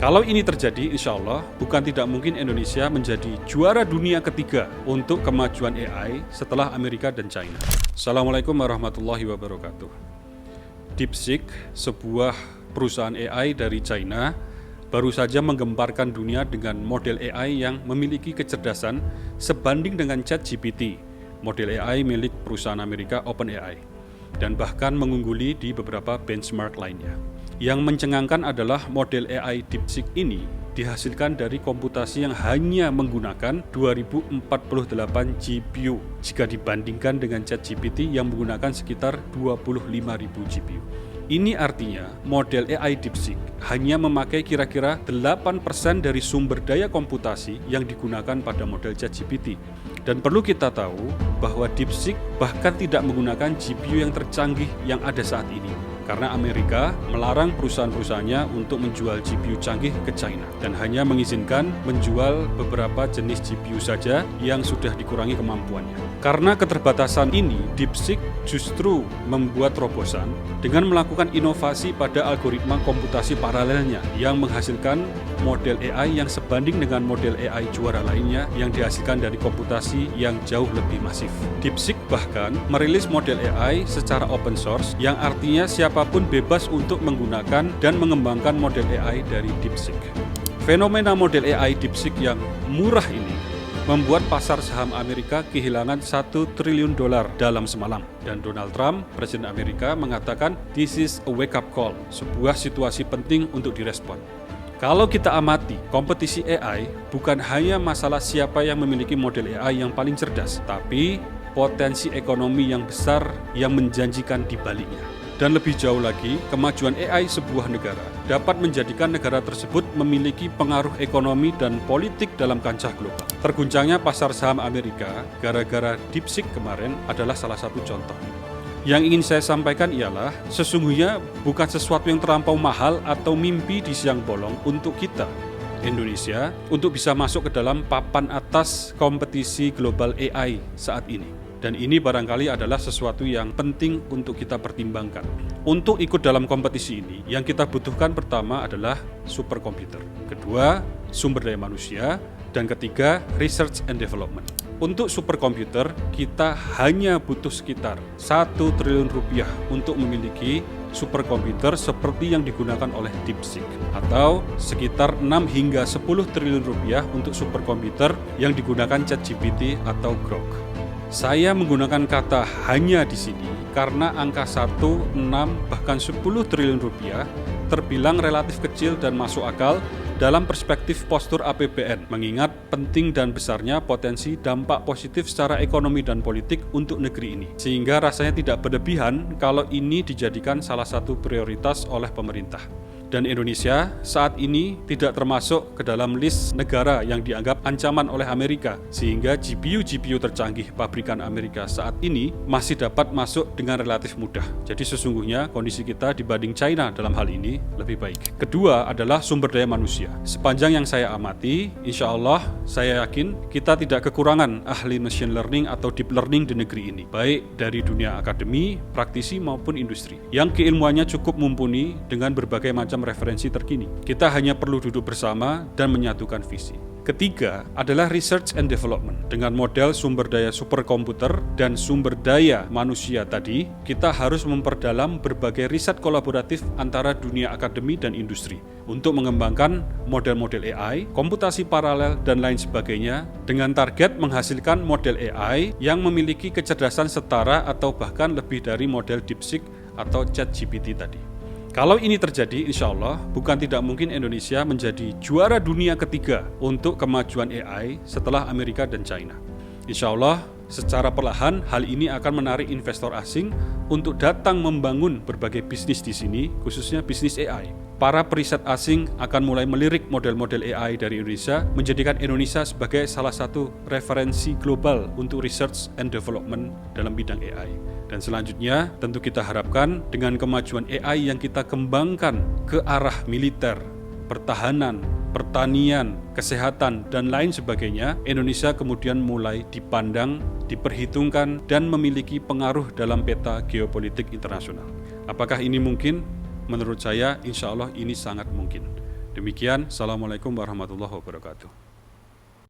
Kalau ini terjadi, insya Allah bukan tidak mungkin Indonesia menjadi juara dunia ketiga untuk kemajuan AI setelah Amerika dan China. Assalamualaikum warahmatullahi wabarakatuh. DeepSeek, sebuah perusahaan AI dari China, baru saja menggemparkan dunia dengan model AI yang memiliki kecerdasan sebanding dengan ChatGPT, model AI milik perusahaan Amerika OpenAI, dan bahkan mengungguli di beberapa benchmark lainnya. Yang mencengangkan adalah model AI DeepSeek ini dihasilkan dari komputasi yang hanya menggunakan 2048 GPU jika dibandingkan dengan ChatGPT yang menggunakan sekitar 25.000 GPU. Ini artinya model AI DeepSeek hanya memakai kira-kira 8% dari sumber daya komputasi yang digunakan pada model ChatGPT. Dan perlu kita tahu bahwa DeepSeek bahkan tidak menggunakan GPU yang tercanggih yang ada saat ini. Karena Amerika melarang perusahaan-perusahaannya untuk menjual GPU canggih ke China dan hanya mengizinkan menjual beberapa jenis GPU saja yang sudah dikurangi kemampuannya. Karena keterbatasan ini, DeepSeek justru membuat terobosan dengan melakukan inovasi pada algoritma komputasi paralelnya yang menghasilkan model AI yang sebanding dengan model AI juara lainnya yang dihasilkan dari komputasi yang jauh lebih masif. DeepSeek bahkan merilis model AI secara open source yang artinya siapapun bebas untuk menggunakan dan mengembangkan model AI dari DeepSeek. Fenomena model AI DeepSeek yang murah ini membuat pasar saham Amerika kehilangan $1 triliun dalam semalam. Dan Donald Trump, Presiden Amerika, mengatakan this is a wake-up call, sebuah situasi penting untuk direspon. Kalau kita amati, kompetisi AI bukan hanya masalah siapa yang memiliki model AI yang paling cerdas, tapi potensi ekonomi yang besar yang menjanjikan di baliknya. Dan lebih jauh lagi, kemajuan AI sebuah negara dapat menjadikan negara tersebut memiliki pengaruh ekonomi dan politik dalam kancah global. Terguncangnya pasar saham Amerika gara-gara DeepSeek kemarin adalah salah satu contoh. Yang ingin saya sampaikan ialah, sesungguhnya bukan sesuatu yang terlampau mahal atau mimpi di siang bolong untuk kita, Indonesia, untuk bisa masuk ke dalam papan atas kompetisi global AI saat ini. Dan ini barangkali adalah sesuatu yang penting untuk kita pertimbangkan. Untuk ikut dalam kompetisi ini, yang kita butuhkan pertama adalah superkomputer. Kedua, sumber daya manusia. Dan ketiga, research and development. Untuk superkomputer, kita hanya butuh sekitar $1 triliun untuk memiliki superkomputer seperti yang digunakan oleh DeepSeek, atau sekitar 6 hingga 10 triliun rupiah untuk superkomputer yang digunakan ChatGPT atau Grok. Saya menggunakan kata hanya di sini karena angka 1, 6, bahkan 10 triliun rupiah terbilang relatif kecil dan masuk akal dalam perspektif postur APBN, mengingat penting dan besarnya potensi dampak positif secara ekonomi dan politik untuk negeri ini. Sehingga rasanya tidak berlebihan kalau ini dijadikan salah satu prioritas oleh pemerintah. Dan Indonesia saat ini tidak termasuk ke dalam list negara yang dianggap ancaman oleh Amerika, sehingga GPU tercanggih pabrikan Amerika saat ini masih dapat masuk dengan relatif mudah. Jadi sesungguhnya kondisi kita dibanding China dalam hal ini lebih baik. Kedua adalah sumber daya manusia. Sepanjang yang saya amati, insya Allah saya yakin kita tidak kekurangan ahli machine learning atau deep learning di negeri ini, baik dari dunia akademi, praktisi maupun industri, yang keilmuannya cukup mumpuni dengan berbagai macam referensi terkini. Kita hanya perlu duduk bersama dan menyatukan visi. Ketiga adalah research and development. Dengan model sumber daya superkomputer dan sumber daya manusia tadi, kita harus memperdalam berbagai riset kolaboratif antara dunia akademi dan industri untuk mengembangkan model-model AI, komputasi paralel, dan lain sebagainya dengan target menghasilkan model AI yang memiliki kecerdasan setara atau bahkan lebih dari model DeepSeek atau ChatGPT tadi. Kalau ini terjadi, insya Allah bukan tidak mungkin Indonesia menjadi juara dunia ketiga untuk kemajuan AI setelah Amerika dan China. Insya Allah secara perlahan hal ini akan menarik investor asing untuk datang membangun berbagai bisnis di sini, khususnya bisnis AI. Para periset asing akan mulai melirik model-model AI dari Indonesia, menjadikan Indonesia sebagai salah satu referensi global untuk research and development dalam bidang AI. Dan selanjutnya tentu kita harapkan dengan kemajuan AI yang kita kembangkan ke arah militer, pertahanan, pertanian, kesehatan, dan lain sebagainya, Indonesia kemudian mulai dipandang, diperhitungkan, dan memiliki pengaruh dalam peta geopolitik internasional. Apakah ini mungkin? Menurut saya, insya Allah ini sangat mungkin. Demikian, Assalamualaikum warahmatullahi wabarakatuh.